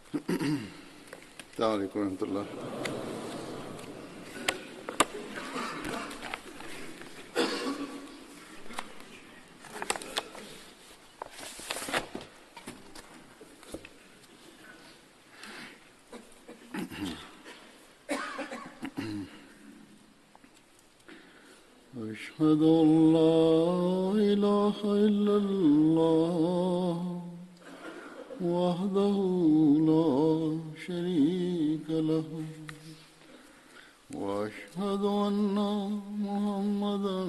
السلام عليكم ورحمة الله. أشهد أن لا إله إلا الله وحده لا شريك له وأشهد أن محمدا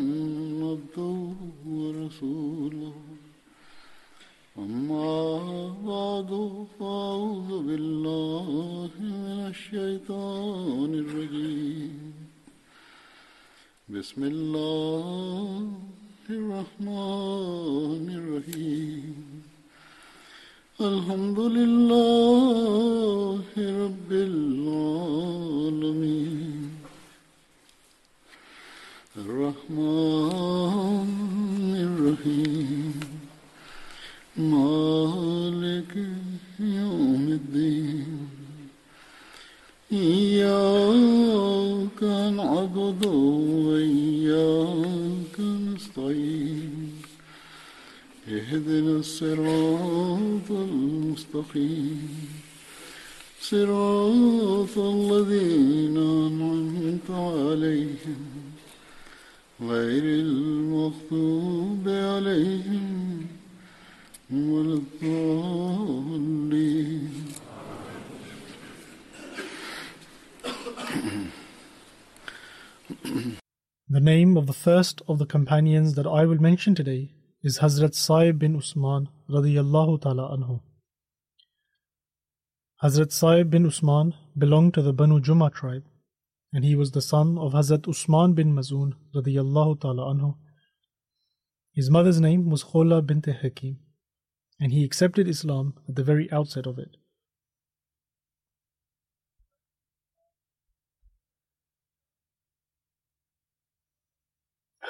عبده ورسوله أما بعد فأعوذ بالله من الشيطان الرجيم بسم الله الرحمن الرحيم الحمد لله رب العالمين الرحمن الرحيم مالك يوم الدين إياك نعبد وإياك نستعين اهدنا الصراط المستقيم صراط الذين أنعمت عليهم غير المغضوب عليهم ولا الضالين. The name of the first of the companions that I will mention today is Hazrat Sa'ib bin Usman radiyallahu ta'ala anhu. Hazrat Sa'ib bin Usman belonged to the Banu Jumah tribe, and he was the son of Hazrat Usman bin Mazun radiyallahu ta'ala anhu. His mother's name was Khola bint Hakim, and he accepted Islam at the very outset of it.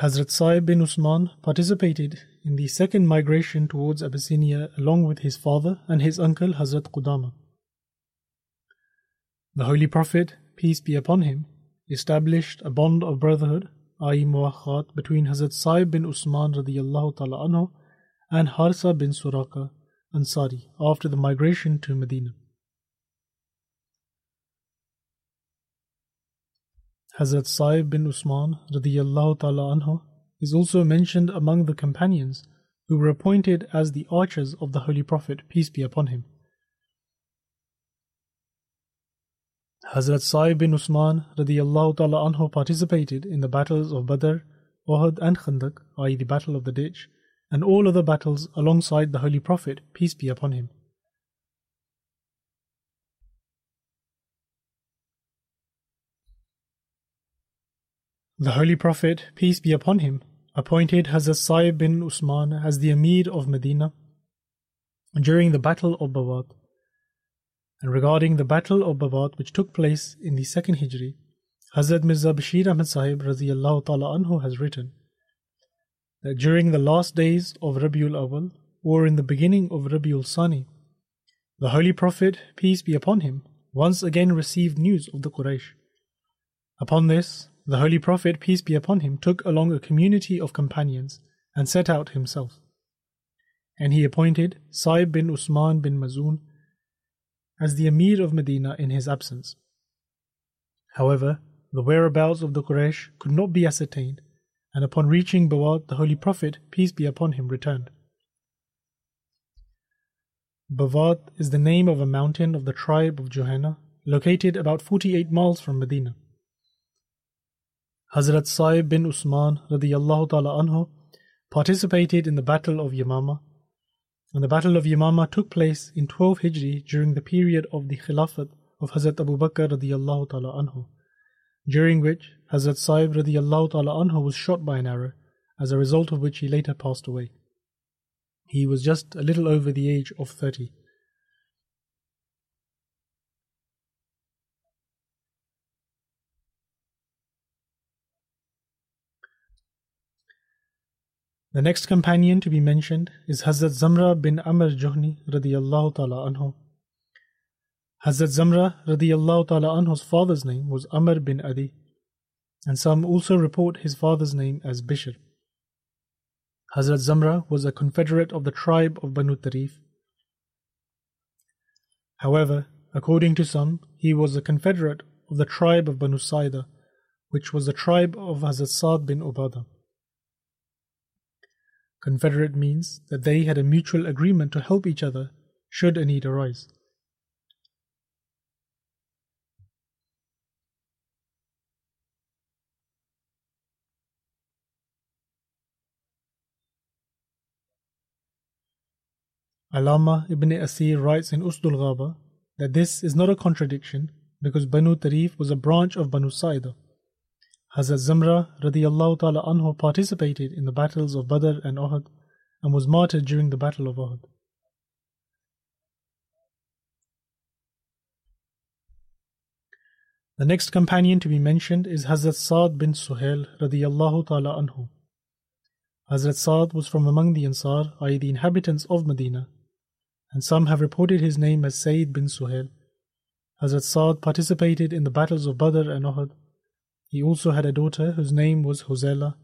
Hazrat Sa'ib bin Usman participated in the second migration towards Abyssinia along with his father and his uncle Hazrat Qudama. The Holy Prophet, peace be upon him, established a bond of brotherhood, i.e. muwakhat, between Hazrat Sa'ib bin Usman radiyallahu ta'ala anhu and Harsa bin Suraka Ansari after the migration to Medina. Hazrat Sa'ib bin Usman radiyallahu ta'ala anhu is also mentioned among the companions who were appointed as the archers of the Holy Prophet, peace be upon him. Hazrat Sa'ib bin Usman radiyallahu ta'ala anhu participated in the battles of Badr, Uhud and Khandaq, i.e. the Battle of the Ditch, and all other battles alongside the Holy Prophet, peace be upon him. The Holy Prophet, peace be upon him, appointed Hazrat Sa'ib bin Usman as the Amir of Medina during the Battle of Bawat. And regarding the Battle of Bawat, which took place in the 2nd Hijri, Hazrat Mirza Bashir Ahmad Sahib radiyallahu ta'ala anhu has written that during the last days of Rabiul Awal, or in the beginning of Rabiul Sani, the Holy Prophet, peace be upon him, once again received news of the Quraysh. Upon this, the Holy Prophet, peace be upon him, took along a community of companions and set out himself. And he appointed Sa'ib bin Usman bin Mazun as the Amir of Medina in his absence. However, the whereabouts of the Quraysh could not be ascertained, and upon reaching Bawat, the Holy Prophet, peace be upon him, returned. Bawat is the name of a mountain of the tribe of Juhayna, located about 48 miles from Medina. Hazrat Sa'ib bin Usman radiyallahu ta'ala anhu participated in the Battle of Yamama, and the Battle of Yamama took place in 12 Hijri during the period of the Khilafat of Hazrat Abu Bakr radiyallahu ta'ala anhu, during which Hazrat Sa'ib radiyallahu ta'ala anhu was shot by an arrow, as a result of which he later passed away. He was just a little over the age of 30. The next companion to be mentioned is Hazrat Zamra bin Amr Juhni radiyallahu ta'ala anhu. Hazrat Zamra radiyallahu ta'ala anhu's father's name was Amr bin Adi, and some also report his father's name as Bishr. Hazrat Zamra was a confederate of the tribe of Banu Tarif. However, according to some, he was a confederate of the tribe of Banu Saida, which was the tribe of Hazrat Sa'd bin Ubadah. Confederate means that they had a mutual agreement to help each other should a need arise. Allama ibn Asir writes in Usdul Ghaba that this is not a contradiction because Banu Tarif was a branch of Banu Saida. Hazrat Zamra radiyallahu ta'ala anhu participated in the battles of Badr and Uhud and was martyred during the battle of Uhud. The next companion to be mentioned is Hazrat Sa'd bin Suhail radiyallahu ta'ala anhu. Hazrat Sa'd was from among the Ansar, i.e. the inhabitants of Medina, and some have reported his name as Sayyid bin Suhail. Hazrat Sa'd participated in the battles of Badr and Uhud. He also had a daughter whose name was Huzayla,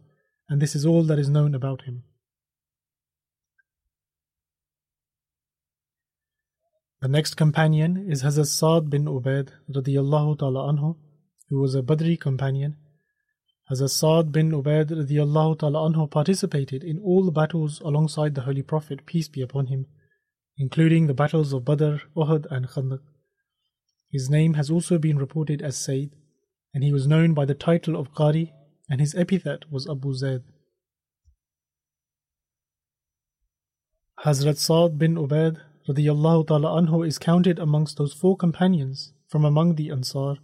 and this is all that is known about him. The next companion is Hazrat Sa'd bin Ubaid radiyallahu ta'ala anhu, who was a Badri companion. Hazrat Sa'd bin Ubaid radiyallahu ta'ala anhu participated in all the battles alongside the Holy Prophet, peace be upon him, including the battles of Badr, Uhud and Khandaq. His name has also been reported as Sayyid, and he was known by the title of Qari, and his epithet was Abu Zayd. Hazrat Sa'd bin Ubaid radiyallahu ta'ala anhu is counted amongst those 4 companions from among the Ansar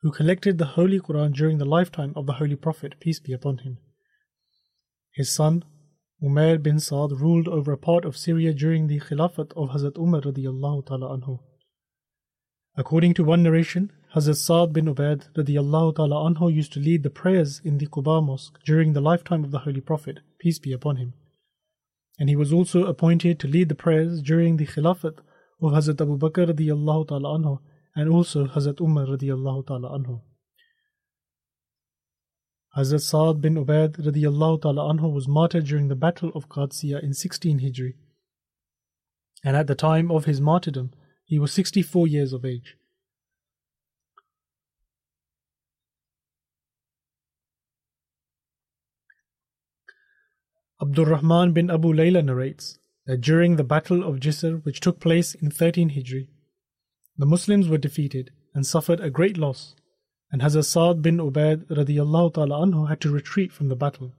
who collected the Holy Quran during the lifetime of the Holy Prophet, peace be upon him. His son, Umair bin Sa'd, ruled over a part of Syria during the Khilafat of Hazrat Umar radiyallahu ta'ala anhu. According to one narration, Hazrat Sa'd bin Ubaid radiyallahu ta'ala anhu used to lead the prayers in the Quba mosque during the lifetime of the Holy Prophet, peace be upon him. And he was also appointed to lead the prayers during the Khilafat of Hazrat Abu Bakr radiyallahu ta'ala anhu and also Hazrat Umar radiyallahu ta'ala anhu. Hazrat Sa'd bin Ubaid radiyallahu ta'ala anhu was martyred during the Battle of Qadisiyah in 16 Hijri. And at the time of his martyrdom, he was 64 years of age. Abdul Rahman bin Abu Layla narrates that during the Battle of Jisr, which took place in 13 Hijri, the Muslims were defeated and suffered a great loss, and Hazrat Sa'd bin Ubaid radiyallahu ta'ala anhu had to retreat from the battle.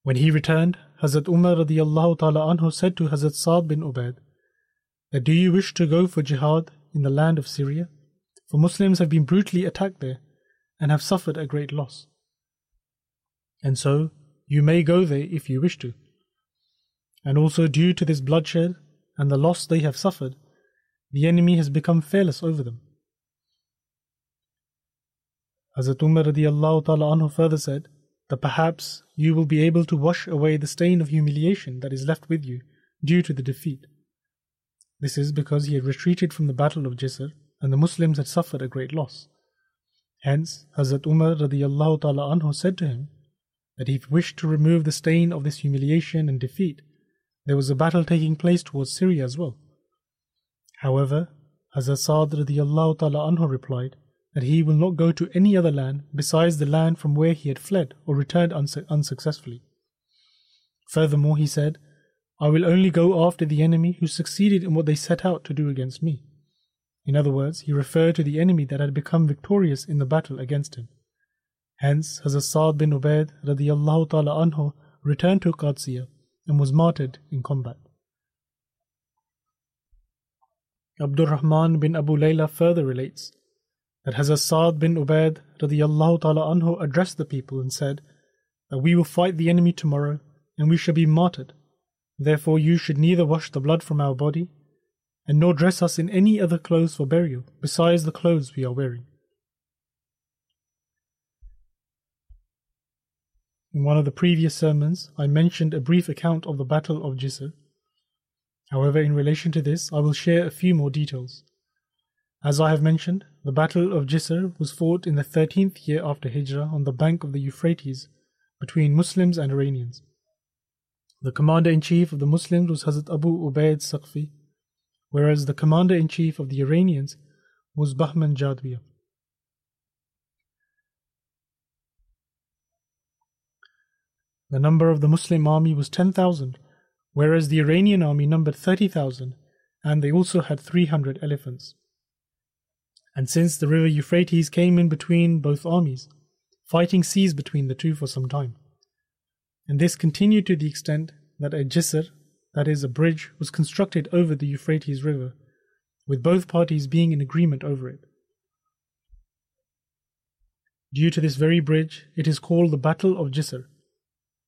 When he returned, Hazrat Umar radiyallahu ta'ala anhu said to Hazrat Sa'd bin Ubaid that, "Do you wish to go for jihad in the land of Syria? For Muslims have been brutally attacked there and have suffered a great loss. And so, you may go there if you wish to. And also due to this bloodshed and the loss they have suffered, the enemy has become fearless over them." Hazrat Umar radiyallahu ta'ala anhu further said that perhaps you will be able to wash away the stain of humiliation that is left with you due to the defeat. This is because he had retreated from the Battle of Jisr and the Muslims had suffered a great loss. Hence, Hazrat Umar radiyallahu ta'ala anhu said to him that if he wished to remove the stain of this humiliation and defeat, there was a battle taking place towards Syria as well. However, Hazrat Sa'd radiyallahu ta'ala anhu replied that he will not go to any other land besides the land from where he had fled or returned unsuccessfully. Furthermore, he said, "I will only go after the enemy who succeeded in what they set out to do against me." In other words, he referred to the enemy that had become victorious in the battle against him. Hence, Hazrat Sa'd bin Ubaid radiyallahu ta'ala anhu returned to Qadisiyah and was martyred in combat. Abdul Rahman bin Abu Layla further relates that Hazrat Sa'd bin Ubaid radiyallahu ta'ala anhu addressed the people and said that we will fight the enemy tomorrow and we shall be martyred. Therefore you should neither wash the blood from our body and nor dress us in any other clothes for burial besides the clothes we are wearing. In one of the previous sermons, I mentioned a brief account of the Battle of Jisr. However, in relation to this, I will share a few more details. As I have mentioned, the Battle of Jisr was fought in the 13th year after Hijrah on the bank of the Euphrates between Muslims and Iranians. The commander-in-chief of the Muslims was Hazrat Abu Ubaid Saqfi, whereas the commander-in-chief of the Iranians was Bahman Jadwiya. The number of the Muslim army was 10,000, whereas the Iranian army numbered 30,000, and they also had 300 elephants. And since the river Euphrates came in between both armies, fighting ceased between the two for some time. And this continued to the extent that a Jisr, that is a bridge, was constructed over the Euphrates River, with both parties being in agreement over it. Due to this very bridge, it is called the Battle of Jisr.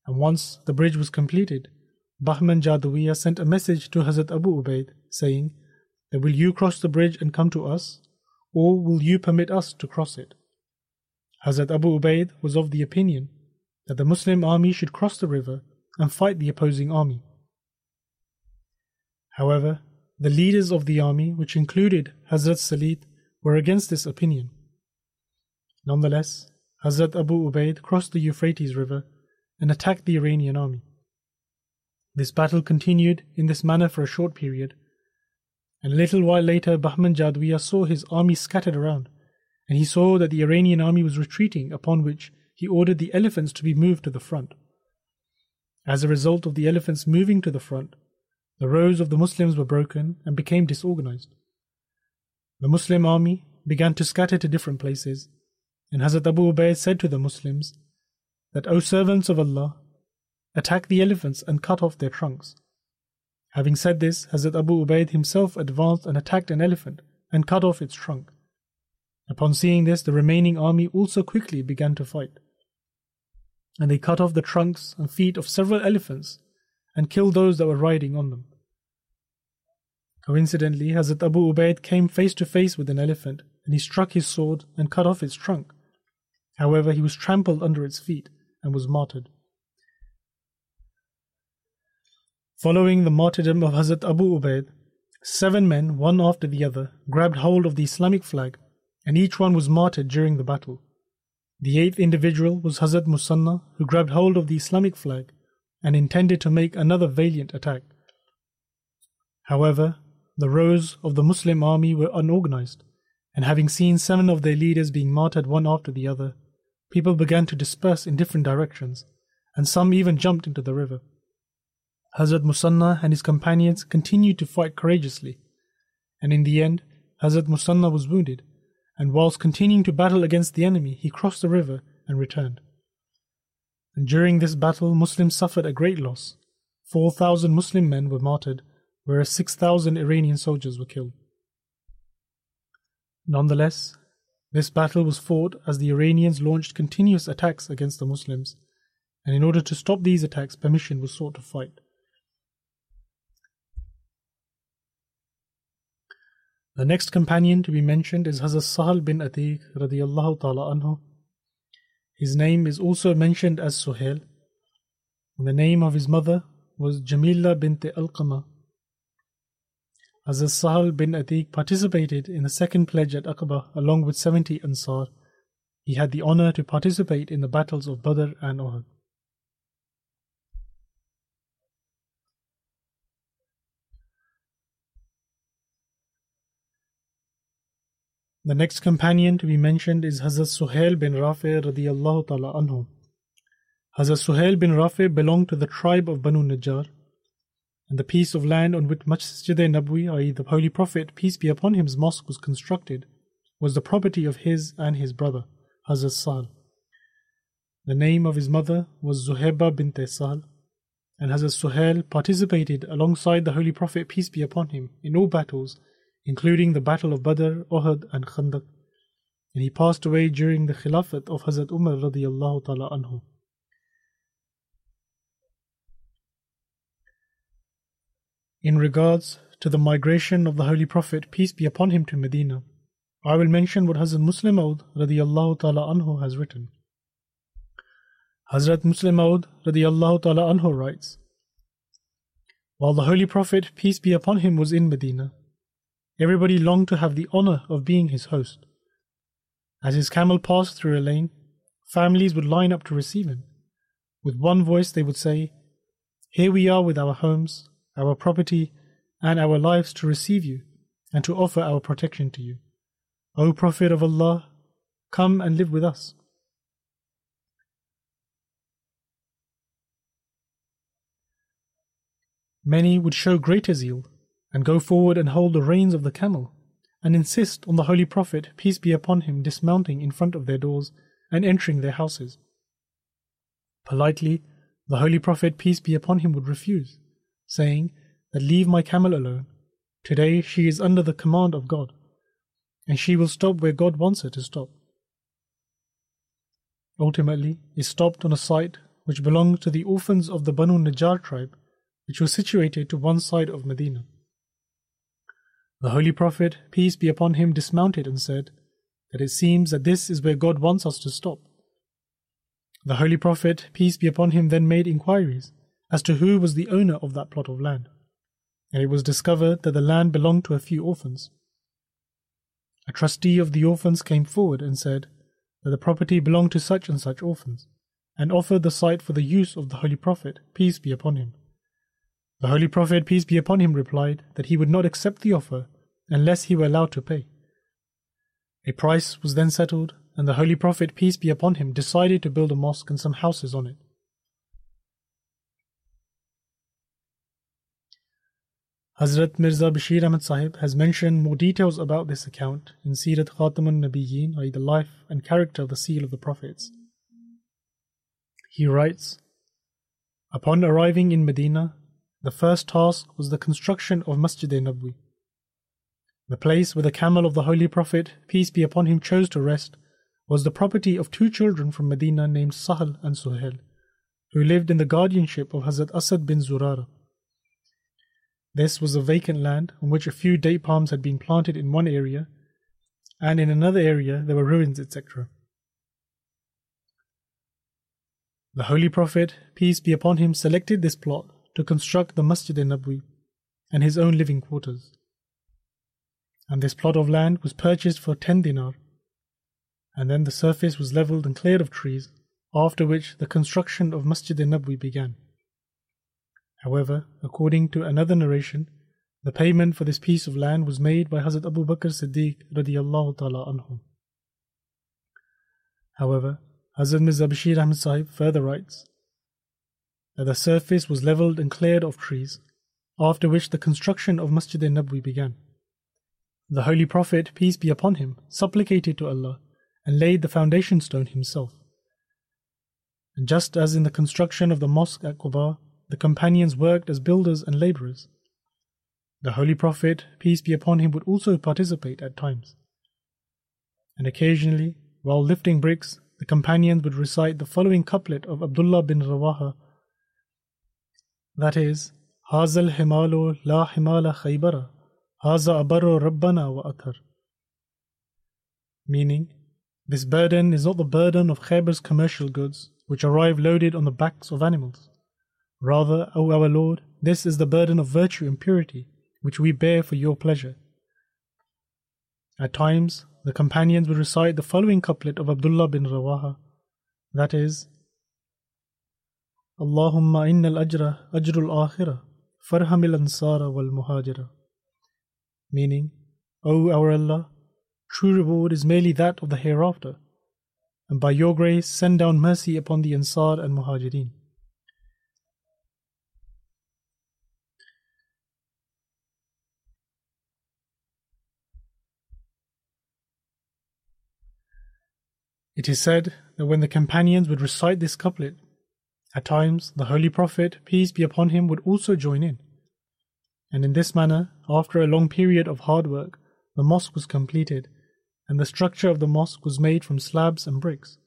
And once the bridge was completed, Bahman Jadwiya sent a message to Hazrat Abu Ubaid saying that will you cross the bridge and come to us, or will you permit us to cross it? Hazrat Abu Ubaid was of the opinion that the Muslim army should cross the river and fight the opposing army. However, the leaders of the army, which included Hazrat Salid, were against this opinion. Nonetheless, Hazrat Abu Ubaid crossed the Euphrates River and attacked the Iranian army. This battle continued in this manner for a short period, and a little while later Bahman Jadwiya saw his army scattered around, and he saw that the Iranian army was retreating, upon which he ordered the elephants to be moved to the front. As a result of the elephants moving to the front, the rows of the Muslims were broken and became disorganized. The Muslim army began to scatter to different places, and Hazrat Abu Ubaid said to the Muslims that, O servants of Allah, attack the elephants and cut off their trunks. Having said this, Hazrat Abu Ubaid himself advanced and attacked an elephant and cut off its trunk. Upon seeing this, the remaining army also quickly began to fight, and they cut off the trunks and feet of several elephants and killed those that were riding on them. Coincidentally, Hazrat Abu Ubaid came face to face with an elephant, and he struck his sword and cut off its trunk. However, he was trampled under its feet and was martyred. Following the martyrdom of Hazrat Abu Ubaid, 7 men, one after the other, grabbed hold of the Islamic flag, and each one was martyred during the battle. The 8th individual was Hazrat Musanna, who grabbed hold of the Islamic flag and intended to make another valiant attack. However, the rows of the Muslim army were unorganized, and having seen 7 of their leaders being martyred one after the other, people began to disperse in different directions, and some even jumped into the river. Hazrat Musanna and his companions continued to fight courageously, and in the end, Hazrat Musanna was wounded, and whilst continuing to battle against the enemy, he crossed the river and returned. And during this battle, Muslims suffered a great loss. 4,000 Muslim men were martyred, whereas 6,000 Iranian soldiers were killed. Nonetheless, this battle was fought as the Iranians launched continuous attacks against the Muslims, and in order to stop these attacks, permission was sought to fight. The next companion to be mentioned is Hazrat Sahal bin Atiq radiyallahu ta'ala anhu. His name is also mentioned as Suhail, and the name of his mother was Jamila bint Alqama. Hazrat Sahal bin Atiq participated in the second pledge at Aqaba along with 70 Ansar. He had the honor to participate in the battles of Badr and Uhud. The next companion to be mentioned is Hazrat Suhail bin Rafi radiyallahu ta'ala anhu. Hazrat Suhail bin Rafi belonged to the tribe of Banu Najjar, and the piece of land on which Masjid-e-Nabwi, i.e. the Holy Prophet, peace be upon him's mosque, was constructed, was the property of his and his brother, Hazrat Sahal. The name of his mother was Zuhaiba bint Sahal, and Hazrat Suhail participated alongside the Holy Prophet, peace be upon him, in all battles, including the Battle of Badr, Uhud and Khandaq, and he passed away during the Khilafat of Hazrat Umar radiyallahu ta'ala anhu. In regards to the migration of the Holy Prophet, peace be upon him, to Medina, I will mention what Hazrat Muslim Maud radiyallahu ta'ala anhu has written. Hazrat Muslim Maud radiyallahu ta'ala anhu writes, While the Holy Prophet, peace be upon him, was in Medina, everybody longed to have the honor of being his host. As his camel passed through a lane, families would line up to receive him. With one voice they would say, "Here we are with our homes, our property, and our lives to receive you and to offer our protection to you. O Prophet of Allah, come and live with us." Many would show greater zeal and go forward and hold the reins of the camel and insist on the Holy Prophet, peace be upon him, dismounting in front of their doors and entering their houses. Politely, the Holy Prophet, peace be upon him, would refuse, saying that leave my camel alone. Today she is under the command of God, and she will stop where God wants her to stop. Ultimately, he stopped on a site which belonged to the orphans of the Banu Najjar tribe, which was situated to one side of Medina. The Holy Prophet, peace be upon him, dismounted and said that it seems that this is where God wants us to stop. The Holy Prophet, peace be upon him, then made inquiries as to who was the owner of that plot of land, and it was discovered that the land belonged to a few orphans. A trustee of the orphans came forward and said that the property belonged to such and such orphans, and offered the site for the use of the Holy Prophet, peace be upon him. The Holy Prophet, peace be upon him, replied that he would not accept the offer unless he were allowed to pay. A price was then settled, and the Holy Prophet, peace be upon him, decided to build a mosque and some houses on it. Hazrat Mirza Bashir Ahmad Sahib has mentioned more details about this account in Sirat Khatamun Nabiyyin, i.e. the life and character of the seal of the Prophets. He writes, "Upon arriving in Medina, the first task was the construction of Masjid-e-Nabwi. The place where the camel of the Holy Prophet, peace be upon him, chose to rest was the property of two children from Medina named Sahal and Suhail, who lived in the guardianship of Hazrat Asad bin Zurara. This was a vacant land on which a few date palms had been planted in one area, and in another area there were ruins, etc. The Holy Prophet, peace be upon him, selected this plot to construct the Masjid-e-Nabwi and his own living quarters. And this plot of land was purchased for 10 dinar, and then the surface was levelled and cleared of trees, after which the construction of Masjid-e-Nabwi began. However, according to another narration, the payment for this piece of land was made by Hazrat Abu Bakr Siddiq radiyallahu ta'ala anhu. However, Hazrat Mirza Bashir Ahmad Sahib further writes that the surface was levelled and cleared of trees, after which the construction of Masjid-e-Nabwi began. The Holy Prophet, peace be upon him, supplicated to Allah and laid the foundation stone himself. And just as in the construction of the mosque at Quba, the companions worked as builders and labourers, the Holy Prophet, peace be upon him, would also participate at times. And occasionally, while lifting bricks, the companions would recite the following couplet of Abdullah bin Rawaha, that is, Hazal himalu la himala khaybara, Haza abarru rabbana wa athar. Meaning, this burden is not the burden of Khaybar's commercial goods, which arrive loaded on the backs of animals. Rather, O our Lord, this is the burden of virtue and purity, which we bear for your pleasure. At times, the companions would recite the following couplet of Abdullah bin Rawaha, that is, Allahumma innal ajra ajrul akhirah, farhamil ansara wal muhajira. Meaning, O our Allah, true reward is merely that of the hereafter, and by your grace send down mercy upon the Ansar and Muhajirin. It is said that when the companions would recite this couplet, at times the Holy Prophet, peace be upon him, would also join in. And in this manner, after a long period of hard work, the mosque was completed, and the structure of the mosque was made from slabs and bricks,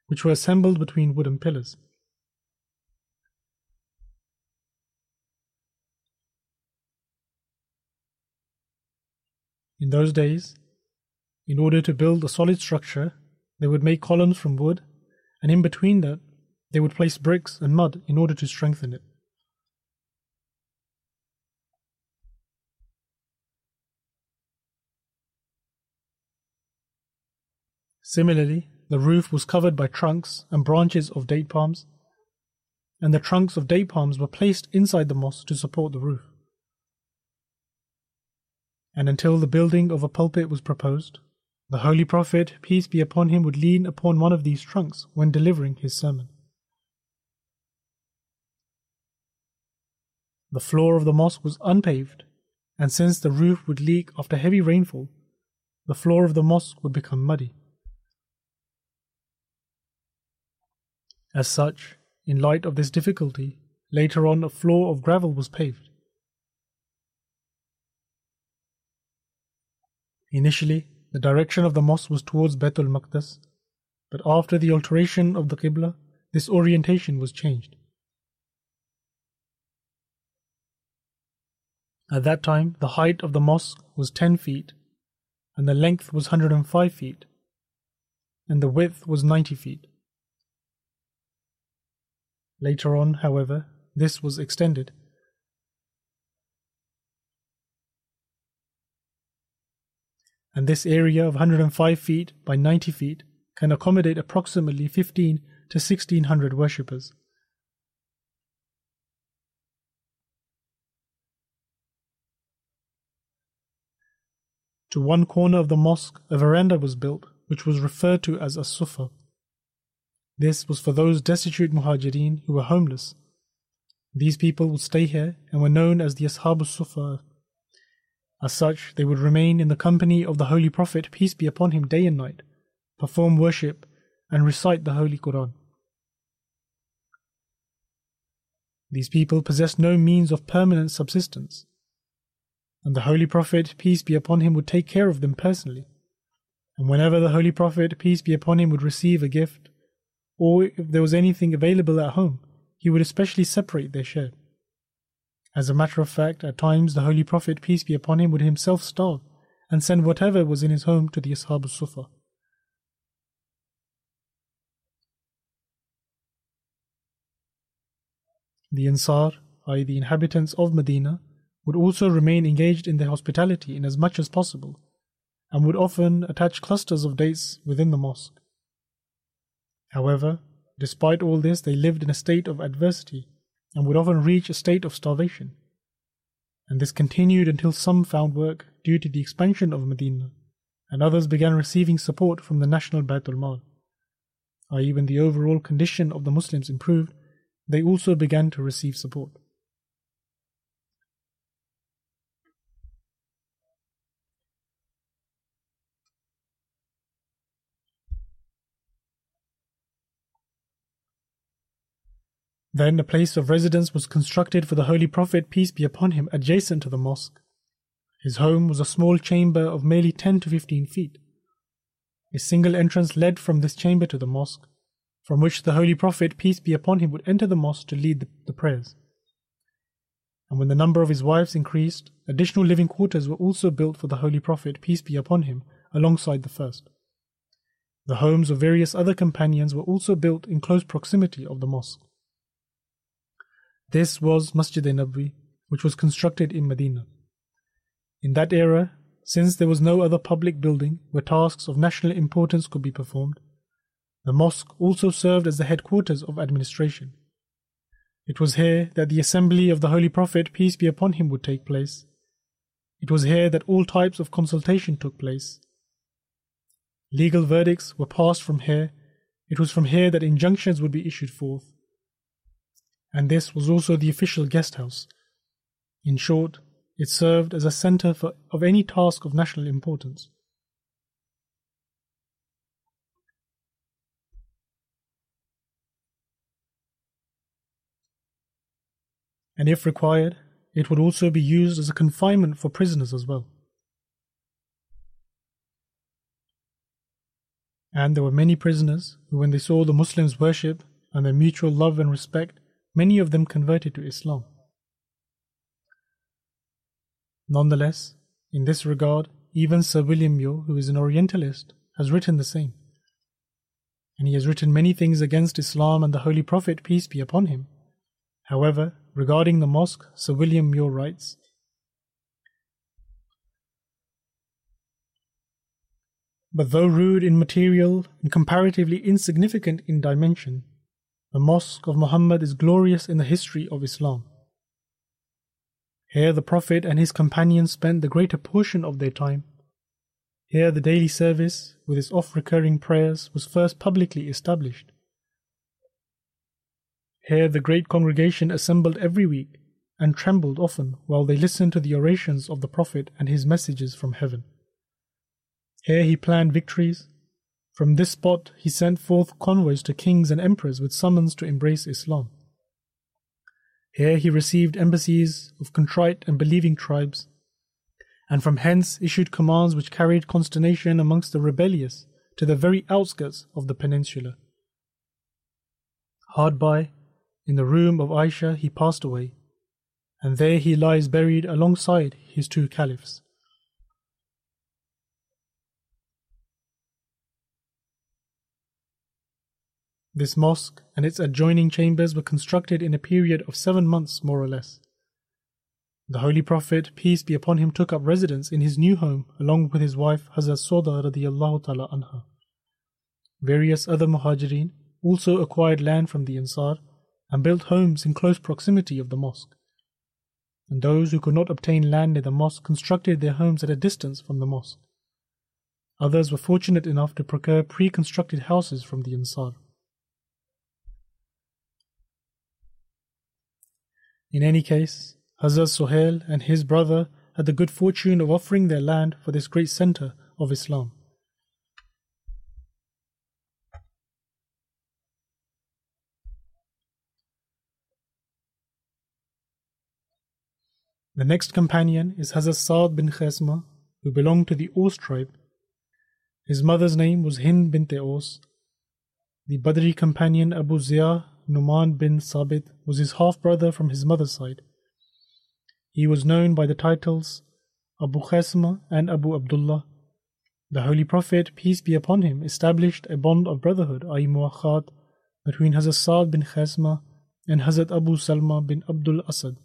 which were assembled between wooden pillars. In those days, in order to build a solid structure, they would make columns from wood, and in between that, they would place bricks and mud in order to strengthen it. Similarly, the roof was covered by trunks and branches of date palms, and the trunks of date palms were placed inside the mosque to support the roof. And until the building of a pulpit was proposed, the Holy Prophet, peace be upon him, would lean upon one of these trunks when delivering his sermon. The floor of the mosque was unpaved, and since the roof would leak after heavy rainfall, the floor of the mosque would become muddy. As such, in light of this difficulty, later on a floor of gravel was paved. Initially, the direction of the mosque was towards Baitul Maqdis, but after the alteration of the Qibla, this orientation was changed. At that time, the height of the mosque was 10 feet, and the length was 105 feet, and the width was 90 feet. Later on, however, this was extended. And this area of 105 feet by 90 feet can accommodate approximately 15 to 1600 worshippers. To one corner of the mosque, a veranda was built, which was referred to as a sufa. This was for those destitute muhajirin who were homeless. These people would stay here and were known as the Ashab al-Sufa. As such, they would remain in the company of the Holy Prophet, peace be upon him, day and night, perform worship, and recite the Holy Quran. These people possessed no means of permanent subsistence, and the Holy Prophet, peace be upon him, would take care of them personally. And whenever the Holy Prophet, peace be upon him, would receive a gift, or if there was anything available at home, he would especially separate their share. As a matter of fact, at times the Holy Prophet, peace be upon him, would himself starve and send whatever was in his home to the Ashab al-Sufa. The Ansar, i.e. the inhabitants of Medina, would also remain engaged in their hospitality in as much as possible, and would often attach clusters of dates within the mosque. However, despite all this, they lived in a state of adversity and would often reach a state of starvation. And this continued until some found work due to the expansion of Medina, and others began receiving support from the national Baitul Mal. I.e. when the overall condition of the Muslims improved, they also began to receive support. Then a place of residence was constructed for the Holy Prophet, peace be upon him, adjacent to the mosque. His home was a small chamber of merely 10 to 15 feet. A single entrance led from this chamber to the mosque, from which the Holy Prophet, peace be upon him, would enter the mosque to lead the prayers. And when the number of his wives increased, additional living quarters were also built for the Holy Prophet, peace be upon him, alongside the first. The homes of various other companions were also built in close proximity of the mosque. This was Masjid-e-Nabwi, which was constructed in Medina. In that era, since there was no other public building where tasks of national importance could be performed, the mosque also served as the headquarters of administration. It was here that the assembly of the Holy Prophet, peace be upon him, would take place. It was here that all types of consultation took place. Legal verdicts were passed from here. It was from here that injunctions would be issued forth. And this was also the official guest house. In short, it served as a center of any task of national importance. And if required, it would also be used as a confinement for prisoners as well. And there were many prisoners who, when they saw the Muslims worship and their mutual love and respect, many of them converted to Islam. Nonetheless, in this regard, even Sir William Muir, who is an Orientalist, has written the same. And he has written many things against Islam and the Holy Prophet, peace be upon him. However, regarding the mosque, Sir William Muir writes, But though rude in material and comparatively insignificant in dimension, the Mosque of Muhammad is glorious in the history of Islam. Here the Prophet and his companions spent the greater portion of their time. Here the daily service, with its oft-recurring prayers, was first publicly established. Here the great congregation assembled every week and trembled often while they listened to the orations of the Prophet and his messages from heaven. Here he planned victories. From this spot he sent forth convoys to kings and emperors with summons to embrace Islam. Here he received embassies of contrite and believing tribes, and from hence issued commands which carried consternation amongst the rebellious to the very outskirts of the peninsula. Hard by, in the room of Aisha, he passed away, and there he lies buried alongside his two caliphs. This mosque and its adjoining chambers were constructed in a period of 7 months more or less. The Holy Prophet, peace be upon him, took up residence in his new home along with his wife Hazrat Sauda radiyallahu ta'ala anha. Various other Muhajirin also acquired land from the Ansar and built homes in close proximity of the mosque. And those who could not obtain land near the mosque constructed their homes at a distance from the mosque. Others were fortunate enough to procure pre-constructed houses from the Ansar. In any case, Hazrat Suhail and his brother had the good fortune of offering their land for this great center of Islam. The next companion is Hazrat Saad bin Khasma, who belonged to the Aus tribe. His mother's name was Hind bint Aus. The Badri companion Abu Ziyah Numan bin Sabit was his half-brother from his mother's side. He was known by the titles Abu Khasma and Abu Abdullah. The Holy Prophet, peace be upon him, established a bond of brotherhood, i.e. muakhat, between Hazrat Saad bin Khasma and Hazrat Abu Salma bin Abdul Asad.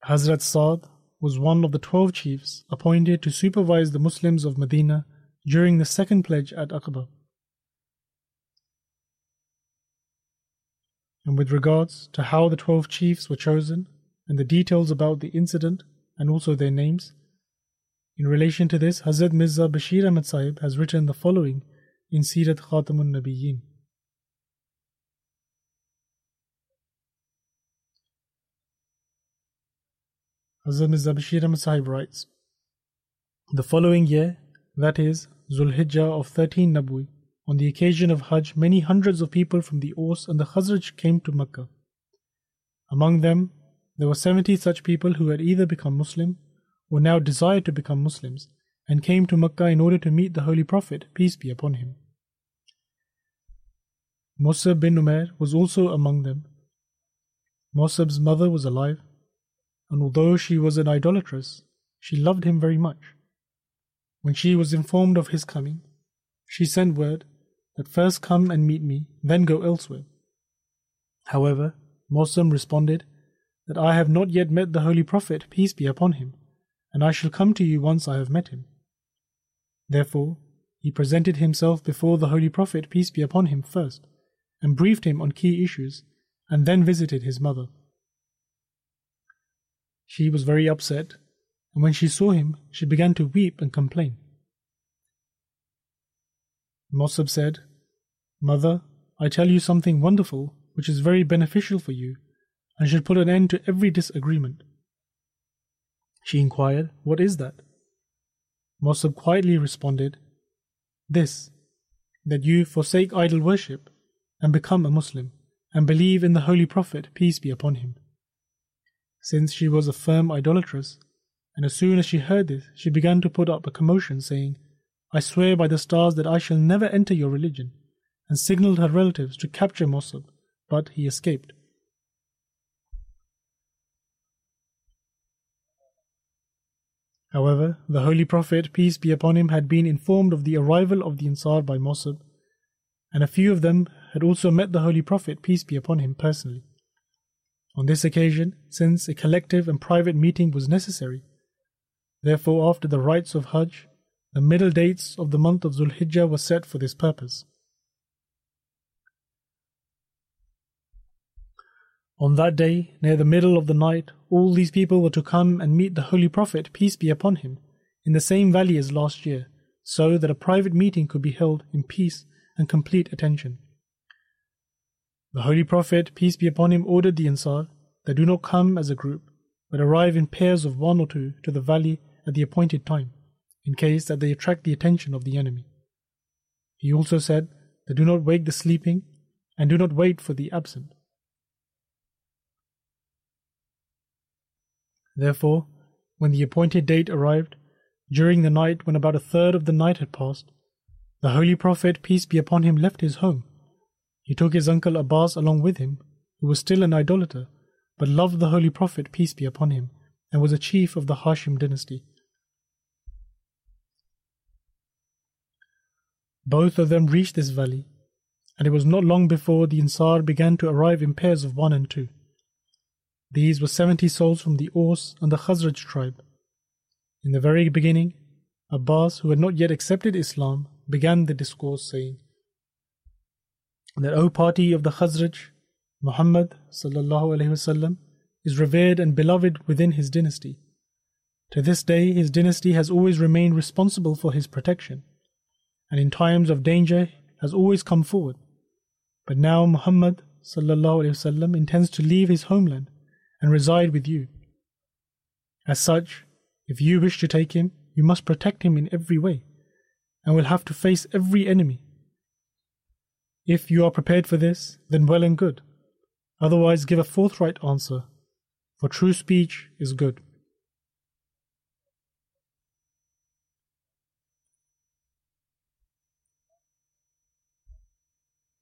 Hazrat Saad was one of the 12 chiefs appointed to supervise the Muslims of Medina during the second pledge at Aqaba. And with regards to how the 12 chiefs were chosen and the details about the incident and also their names, in relation to this, Hazrat Mirza Bashir Ahmad Sahib has written the following in Sirat Khatamun Nabiyyin. Hazrat Mirza Bashir Ahmad Sahib writes, the following year, that is, Zulhijjah of 13 Nabwi, on the occasion of Hajj, many hundreds of people from the Aus and the Khazraj came to Mecca. Among them, there were 70 such people who had either become Muslim or now desired to become Muslims and came to Mecca in order to meet the Holy Prophet, peace be upon him. Musab bin Umair was also among them. Musab's mother was alive, and although she was an idolatress, she loved him very much. When she was informed of his coming, she sent word that first come and meet me, then go elsewhere. However, Musab responded that I have not yet met the Holy Prophet, peace be upon him, and I shall come to you once I have met him. Therefore, he presented himself before the Holy Prophet, peace be upon him, first, and briefed him on key issues, and then visited his mother. She was very upset, and when she saw him, she began to weep and complain. Musab said, Mother, I tell you something wonderful which is very beneficial for you and should put an end to every disagreement. She inquired, What is that? Musab quietly responded, This, that you forsake idol worship and become a Muslim and believe in the Holy Prophet, peace be upon him. Since she was a firm idolatress, and as soon as she heard this, she began to put up a commotion, saying, I swear by the stars that I shall never enter your religion, and signaled her relatives to capture Musab, but he escaped. However, the Holy Prophet, peace be upon him, had been informed of the arrival of the Ansar by Musab, and a few of them had also met the Holy Prophet, peace be upon him, personally. On this occasion, since a collective and private meeting was necessary, therefore after the rites of Hajj, the middle dates of the month of Zulhijjah were set for this purpose. On that day, near the middle of the night, all these people were to come and meet the Holy Prophet, peace be upon him, in the same valley as last year, so that a private meeting could be held in peace and complete attention. The Holy Prophet, peace be upon him, ordered the Ansar that do not come as a group, but arrive in pairs of 1 or 2 to the valley at the appointed time, in case that they attract the attention of the enemy. He also said that do not wake the sleeping and do not wait for the absent. Therefore, when the appointed date arrived, during the night when about a third of the night had passed, the Holy Prophet, peace be upon him, left his home. He took his uncle Abbas along with him, who was still an idolater, but loved the Holy Prophet, peace be upon him, and was a chief of the Hashim dynasty. Both of them reached this valley, and it was not long before the Ansar began to arrive in pairs of 1 and 2. These were 70 souls from the Aus and the Khazraj tribe. In the very beginning, Abbas, who had not yet accepted Islam, began the discourse saying that, O party of the Khazraj, Muhammad ﷺ is revered and beloved within his dynasty. To this day, his dynasty has always remained responsible for his protection, and in times of danger has always come forward. But now Muhammad ﷺ intends to leave his homeland and reside with you. As such, if you wish to take him, you must protect him in every way, and will have to face every enemy. If you are prepared for this, then well and good. Otherwise, give a forthright answer, for true speech is good.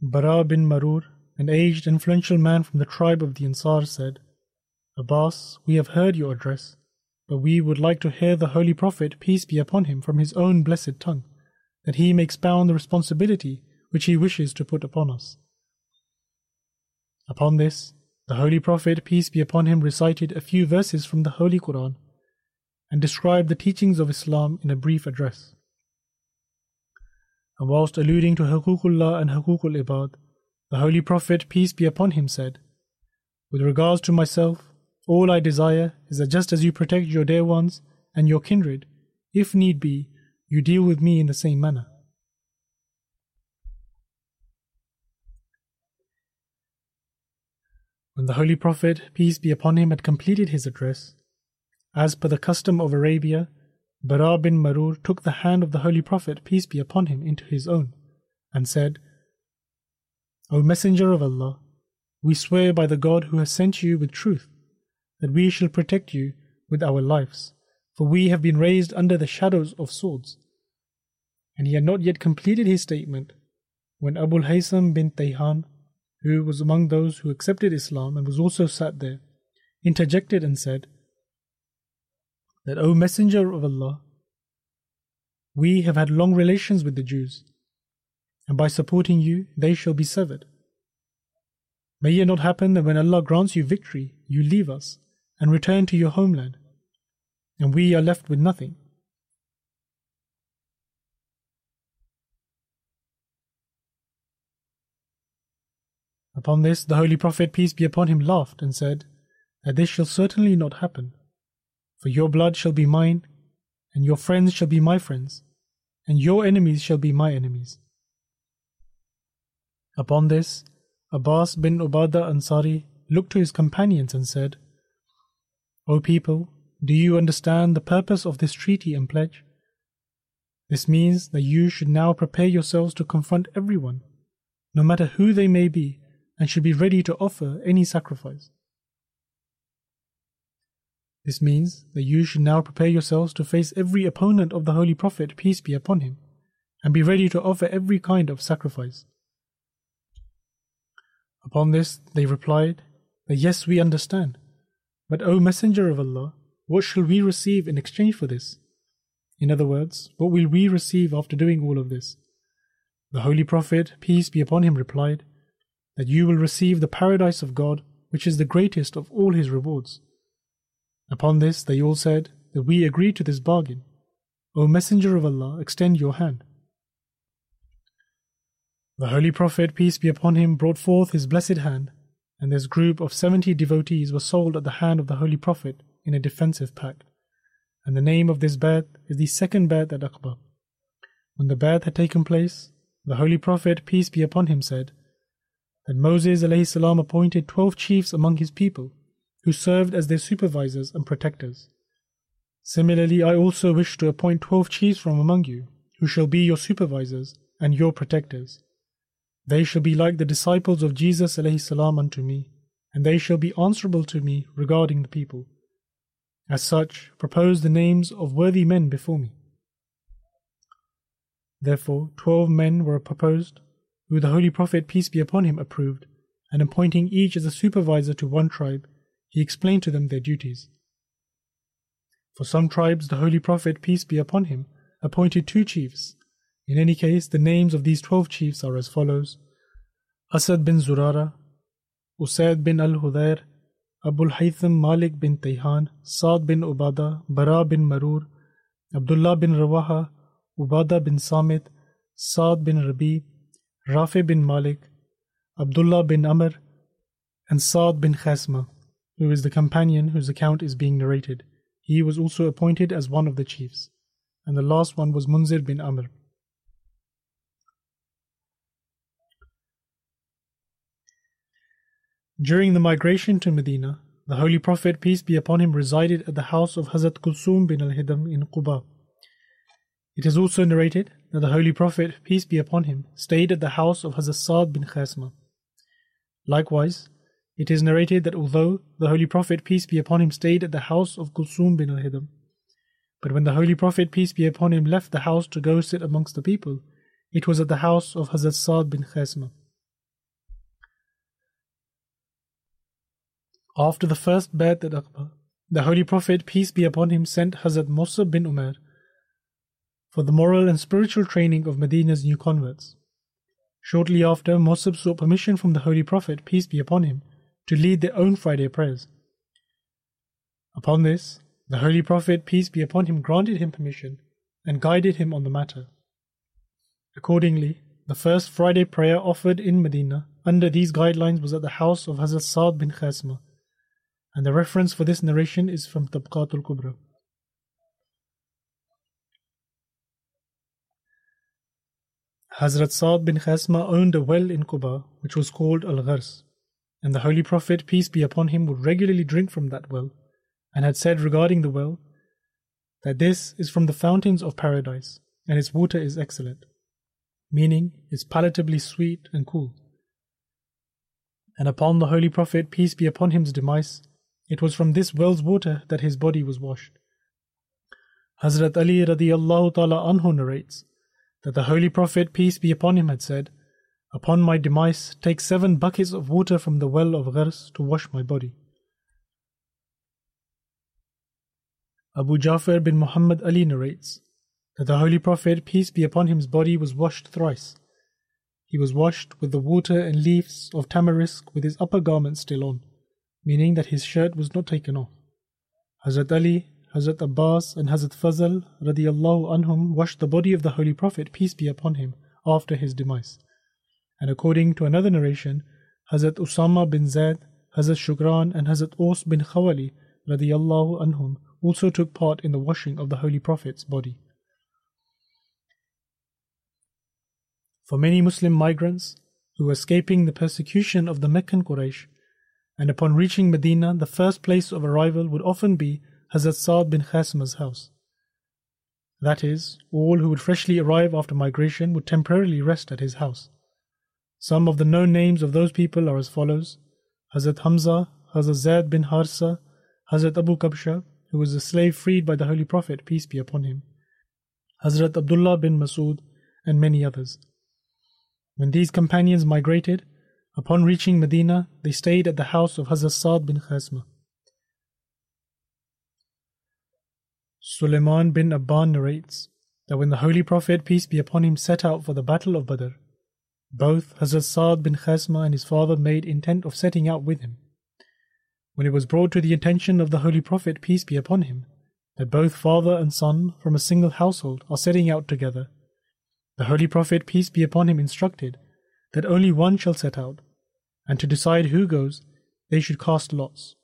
Bara bin Marur, an aged, influential man from the tribe of the Ansar, said, Abbas, we have heard your address, but we would like to hear the Holy Prophet, peace be upon him, from his own blessed tongue, that he may expound the responsibility which he wishes to put upon us. Upon this, the Holy Prophet, peace be upon him, recited a few verses from the Holy Quran and described the teachings of Islam in a brief address. And whilst alluding to Huququllah and Huququl Ibad, the Holy Prophet, peace be upon him, said, With regards to myself, all I desire is that just as you protect your dear ones and your kindred, if need be, you deal with me in the same manner. When the Holy Prophet, peace be upon him, had completed his address, as per the custom of Arabia, Bara bin Marur took the hand of the Holy Prophet, peace be upon him, into his own, and said, O Messenger of Allah, we swear by the God who has sent you with truth, that we shall protect you with our lives, for we have been raised under the shadows of swords. And he had not yet completed his statement when Abul Haytham bin Tayhan, who was among those who accepted Islam and was also sat there, interjected and said that, O Messenger of Allah, we have had long relations with the Jews, and by supporting you they shall be severed. May it not happen that when Allah grants you victory, you leave us and return to your homeland, and we are left with nothing. Upon this, the Holy Prophet, peace be upon him, laughed and said that this shall certainly not happen, for your blood shall be mine, and your friends shall be my friends, and your enemies shall be my enemies. Upon this, Abbas bin Ubadah Ansari looked to his companions and said, O people, do you understand the purpose of this treaty and pledge? This means that you should now prepare yourselves to confront everyone, no matter who they may be, and should be ready to offer any sacrifice. This means that you should now prepare yourselves to face every opponent of the Holy Prophet, peace be upon him, and be ready to offer every kind of sacrifice. Upon this, they replied that yes, we understand, but O Messenger of Allah, what shall we receive in exchange for this? In other words, what will we receive after doing all of this? The Holy Prophet, peace be upon him, replied that you will receive the paradise of God which is the greatest of all his rewards. Upon this they all said that we agree to this bargain. O Messenger of Allah, extend your hand. The Holy Prophet, peace be upon him, brought forth his blessed hand, and this group of 70 devotees was sold at the hand of the Holy Prophet in a defensive pact. And the name of this Bay'at is the second Bay'at al-Aqaba. When the Bay'at had taken place, the Holy Prophet, peace be upon him, said that Moses a.s. appointed 12 chiefs among his people, who served as their supervisors and protectors. Similarly, I also wish to appoint 12 chiefs from among you, who shall be your supervisors and your protectors. They shall be like the disciples of Jesus a.s. unto me, and they shall be answerable to me regarding the people. As such, propose the names of worthy men before me. Therefore 12 men were proposed, who the Holy Prophet, peace be upon him, approved, and appointing each as a supervisor to one tribe, he explained to them their duties. For some tribes the Holy Prophet, peace be upon him, appointed 2 chiefs. In any case, the names of these 12 chiefs are as follows: Asad bin Zurara, Usaid bin al-Hudayr, Abul Haytham Malik bin Tayhan, Saad bin Ubada, Bara bin Marur, Abdullah bin Rawaha, Ubada bin Samit, Saad bin Rabi, Rafi bin Malik, Abdullah bin Amr, and Saad bin Khasma, who is the companion whose account is being narrated. He was also appointed as one of the chiefs. And the last one was Munzir bin Amr. During the migration to Medina, the Holy Prophet, peace be upon him, resided at the house of Hazrat Kulsum bin al-Hidam in Quba. It is also narrated that the Holy Prophet, peace be upon him, stayed at the house of Hazrat Saad bin Khasma. Likewise, it is narrated that although the Holy Prophet, peace be upon him, stayed at the house of Kulsum bin al-Hidam, but when the Holy Prophet, peace be upon him, left the house to go sit amongst the people, it was at the house of Hazrat Saad bin Khasma. After the first Bay'at al-Aqaba, the Holy Prophet, peace be upon him, sent Hazrat Musab bin Umair for the moral and spiritual training of Medina's new converts. Shortly after, Musab sought permission from the Holy Prophet, peace be upon him, to lead their own Friday prayers. Upon this, the Holy Prophet, peace be upon him, granted him permission and guided him on the matter. Accordingly, the first Friday prayer offered in Medina under these guidelines was at the house of Hazrat Saad bin Khasma, and the reference for this narration is from Tabqatul Kubra. Hazrat Saad bin Khasma owned a well in Quba which was called Al-Ghars, and the Holy Prophet, peace be upon him, would regularly drink from that well, and had said regarding the well that this is from the fountains of paradise, and its water is excellent, meaning it's palatably sweet and cool. And upon the Holy Prophet, peace be upon him's demise, it was from this well's water that his body was washed. Hazrat Ali radiyallahu ta'ala anhu narrates that the Holy Prophet, peace be upon him, had said, "Upon my demise, take 7 buckets of water from the well of Ghars to wash my body." Abu Ja'far bin Muhammad Ali narrates that the Holy Prophet, peace be upon him's body was washed thrice. He was washed with the water and leaves of tamarisk with his upper garment still on, meaning that his shirt was not taken off. Hazrat Ali, Hazrat Abbas and Hazrat Fazl radiyallahu anhum washed the body of the Holy Prophet, peace be upon him, after his demise. And according to another narration, Hazrat Usama bin Zaid, Hazrat Shukran and Hazrat Aus bin Khawali radiyallahu anhum also took part in the washing of the Holy Prophet's body. For many Muslim migrants who were escaping the persecution of the Meccan Quraysh, and upon reaching Medina, the first place of arrival would often be Hazrat Saad bin Khasma's house. That is, all who would freshly arrive after migration would temporarily rest at his house. Some of the known names of those people are as follows: Hazrat Hamza, Hazrat Zaid bin Harsa, Hazrat Abu Kabsha, who was a slave freed by the Holy Prophet, peace be upon him, Hazrat Abdullah bin Masud, and many others. When these companions migrated, upon reaching Medina, they stayed at the house of Hazrat Saad bin Khasma. Sulaiman bin Abban narrates that when the Holy Prophet, peace be upon him, set out for the Battle of Badr, both Hazrat Saad bin Khasma and his father made intent of setting out with him. when it was brought to the attention of the Holy Prophet, peace be upon him, that both father and son from a single household are setting out together, the Holy Prophet, peace be upon him, instructed that only one shall set out, and to decide who goes, they should cast lots.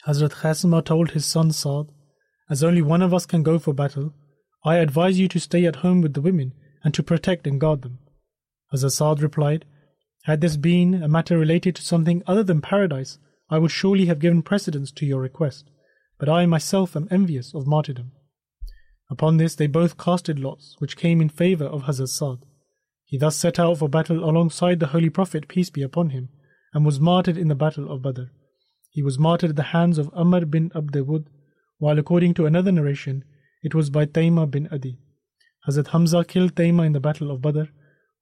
Hazrat Khasima told his son Saad, as only one of us can go for battle, I advise you to stay at home with the women and to protect and guard them. Hazrat Saad replied, had this been a matter related to something other than paradise, I would surely have given precedence to your request, but I myself am envious of martyrdom. Upon this they both casted lots, which came in favour of Hazrat Saad. He thus set out for battle alongside the Holy Prophet, peace be upon him, and was martyred in the battle of Badr. He was martyred at the hands of Amr bin Abd Wud, while according to another narration, it was by Taymah bin Adi. Hazrat Hamza killed Taymah in the battle of Badr,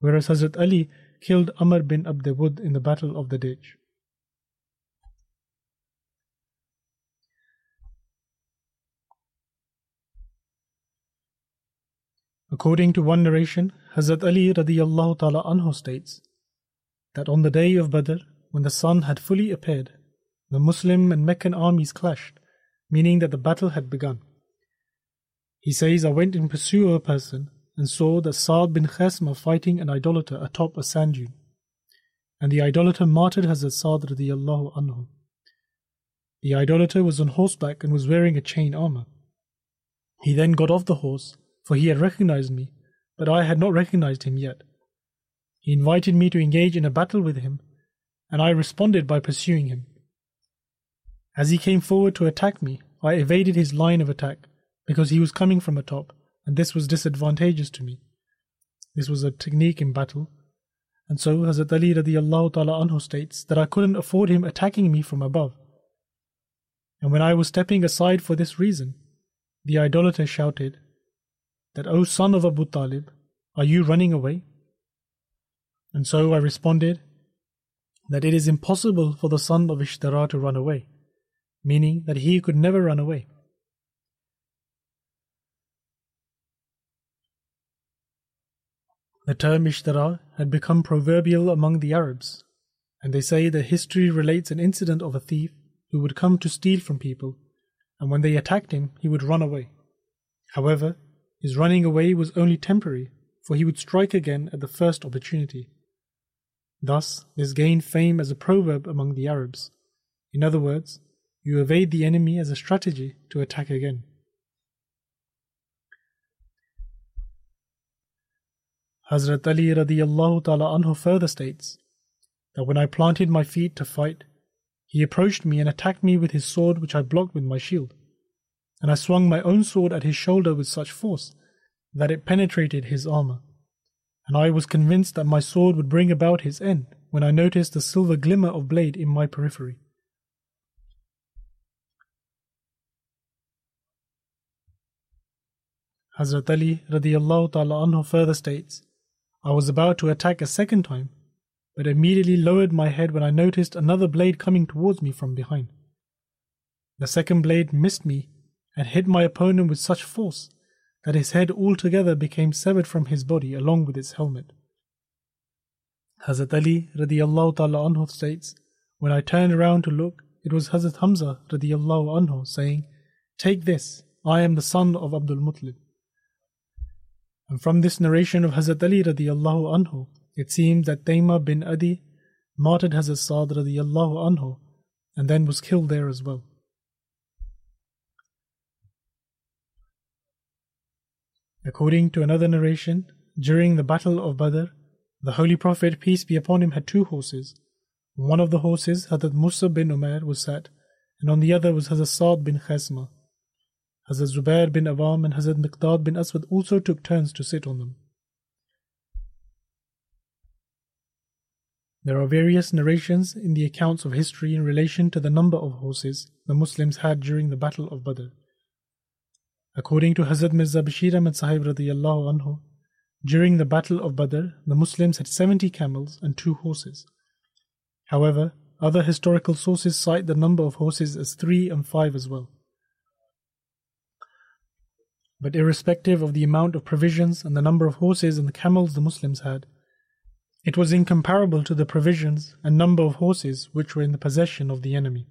whereas Hazrat Ali killed Amr bin Abd Wud in the battle of the Ditch. According to one narration, Hazrat Ali radiyallahu ta'ala anhu states that on the day of Badr, when the sun had fully appeared, the Muslim and Meccan armies clashed, meaning that the battle had begun. He says, I went in pursuit of a person and saw that Saad bin Khasma fighting an idolater atop a sand dune, and the idolater martyred Hazrat Saad radiyallahu anhu. The idolater was on horseback and was wearing a chain armor. He then got off the horse, for he had recognized me, but I had not recognized him yet. He invited me to engage in a battle with him, and I responded by pursuing him. As he came forward to attack me, I evaded his line of attack, because he was coming from atop, and this was disadvantageous to me. This was a technique in battle, and so Hazrat Ali radiyallahu ta'ala anhu states that I couldn't afford him attacking me from above. And when I was stepping aside for this reason, the idolater shouted that, O son of Abu Talib, are you running away? And so I responded that it is impossible for the son of Ishtara to run away, meaning that he could never run away. The term Ishtara had become proverbial among the Arabs, and they say that history relates an incident of a thief who would come to steal from people, and when they attacked him, he would run away. However, his running away was only temporary, for he would strike again at the first opportunity. Thus, this gained fame as a proverb among the Arabs. In other words, you evade the enemy as a strategy to attack again. Hazrat Ali radiyallahu ta'ala anhu further states that when I planted my feet to fight, he approached me and attacked me with his sword, which I blocked with my shield. And I swung my own sword at his shoulder with such force that it penetrated his armor. And I was convinced that my sword would bring about his end when I noticed the silver glimmer of blade in my periphery. Hazrat Ali radiyallahu ta'ala anhu further states, I was about to attack a second time, but immediately lowered my head when I noticed another blade coming towards me from behind. The second blade missed me and hit my opponent with such force that his head altogether became severed from his body along with its helmet. Hazrat Ali radiyallahu ta'ala anhu states, when I turned around to look, it was Hazrat Hamza radiyallahu anhu saying, Take this, I am the son of Abdul Muttalib. And from this narration of Hazrat Ali radiyallahu anhu, it seems that Taymah bin Adi martyred Hazrat Saad radiyallahu anhu and then was killed there as well. According to another narration, during the Battle of Badr, the Holy Prophet, peace be upon him, had two horses. On one of the horses, Hazrat Musa bin Umair was sat, and on the other was Hazrat Saad bin Khasma. Hazrat Zubair bin Awam and Hazrat Miqdad bin Aswad also took turns to sit on them. There are various narrations in the accounts of history in relation to the number of horses the Muslims had during the Battle of Badr. According to Hazrat Mirza Bashir Ahmad Sahib radiyallahu anhu, during the Battle of Badr, the Muslims had 70 camels and 2 horses. However, other historical sources cite the number of horses as 3 and 5 as well. But irrespective of the amount of provisions and the number of horses and the camels the Muslims had, it was incomparable to the provisions and number of horses which were in the possession of the enemy.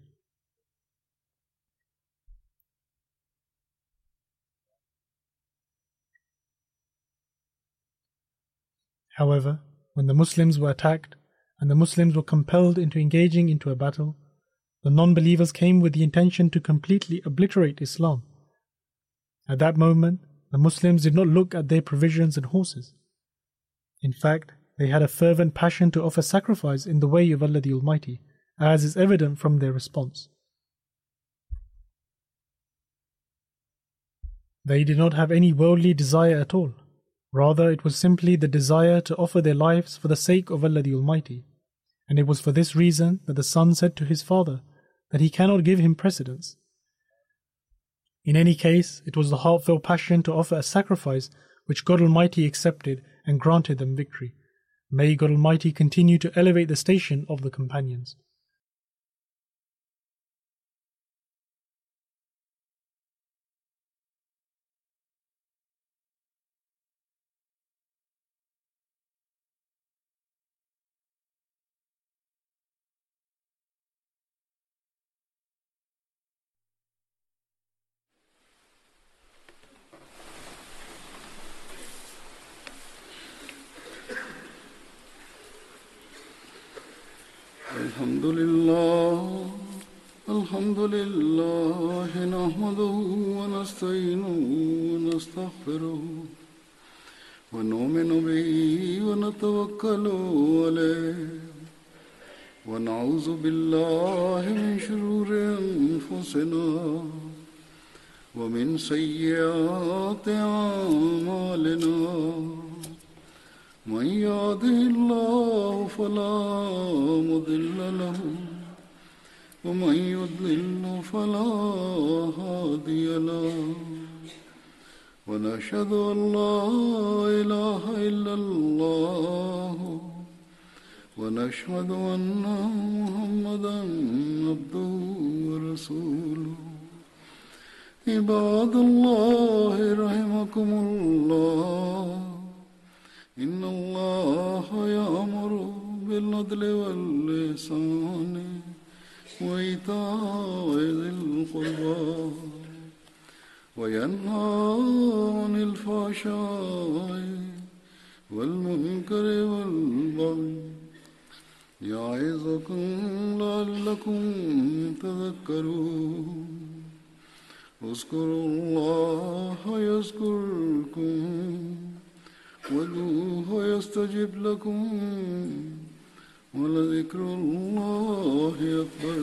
However, when the Muslims were attacked and the Muslims were compelled into engaging into a battle, the non-believers came with the intention to completely obliterate Islam. At that moment, the Muslims did not look at their provisions and horses. In fact, they had a fervent passion to offer sacrifice in the way of Allah the Almighty, as is evident from their response. They did not have any worldly desire at all. Rather, it was simply the desire to offer their lives for the sake of Allah the Almighty. And it was for this reason that the son said to his father that he cannot give him precedence. In any case, it was the heartfelt passion to offer a sacrifice which God Almighty accepted and granted them victory. May God Almighty continue to elevate the station of the companions. الحمد لله نحمده ونستعينه ونستغفره ونؤمن به ونتوكل عليه ونعوذ بالله من شرور أنفسنا ومن سيئات أعمالنا من يهده الله فلا مضل له ومن يضلل فلا هادي له ونشهد أن لا إله إلا الله ونشهد أن محمدا عبده ورسوله عباد الله رحمكم الله إن الله يأمر بالعدل والإحسان وإيتاء ذي القربى وينهى عن الفحشاء والمنكر والبغي يعظكم لعلكم تذكرون اذكروا الله يذكركم وادعوه يستجب لكم ولذكر الله أكبر.